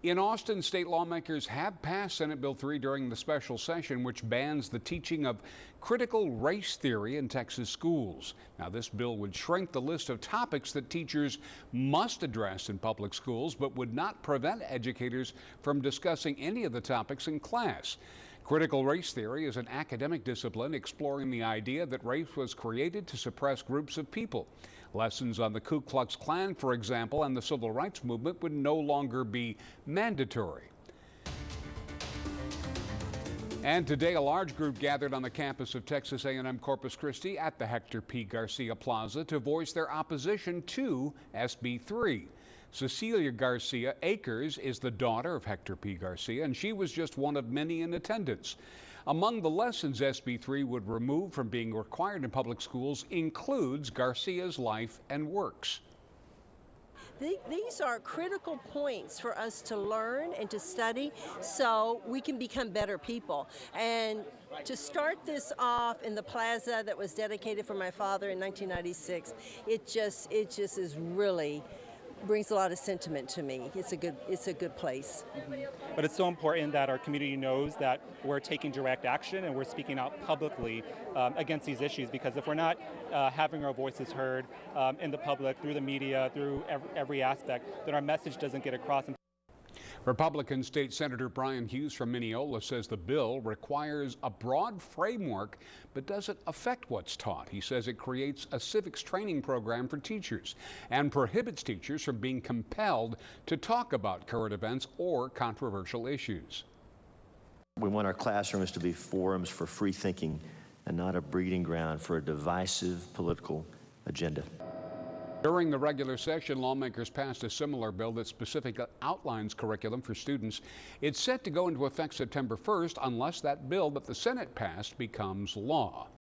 In Austin, state lawmakers have passed Senate Bill 3 during the special session, which bans the teaching of critical race theory in Texas schools. Now, this bill would shrink the list of topics that teachers must address in public schools, but would not prevent educators from discussing any of the topics in class. Critical race theory is an academic discipline exploring the idea that race was created to suppress groups of people. Lessons on the Ku Klux Klan, for example, and the civil rights movement would no longer be mandatory. And today, a large group gathered on the campus of Texas A&M Corpus Christi at the Hector P. Garcia plaza to voice their opposition to SB 3. Cecilia Garcia Akers is the daughter of Hector P. Garcia, and she was just one of many in attendance. Among the lessons SB 3 would remove from being required in public schools includes Garcia's life and works. These are critical points for us to learn and to study so we can become better people. And to start this off in the plaza that was dedicated for my father in 1996, it just is really brings a lot of sentiment to me. It's a good place. But it's so important that our community knows that we're taking direct action and we're speaking out publicly against these issues, because if we're not having our voices heard in the public, through the media, through every aspect, then our message doesn't get across. Republican State Senator Brian Hughes from Mineola says the bill requires a broad framework but doesn't affect what's taught. He says it creates a civics training program for teachers and prohibits teachers from being compelled to talk about current events or controversial issues. We want our classrooms to be forums for free thinking and not a breeding ground for a divisive political agenda. During the regular session, lawmakers passed a similar bill that specifically outlines curriculum for students. It's set to go into effect September 1st unless that bill that the Senate passed becomes law.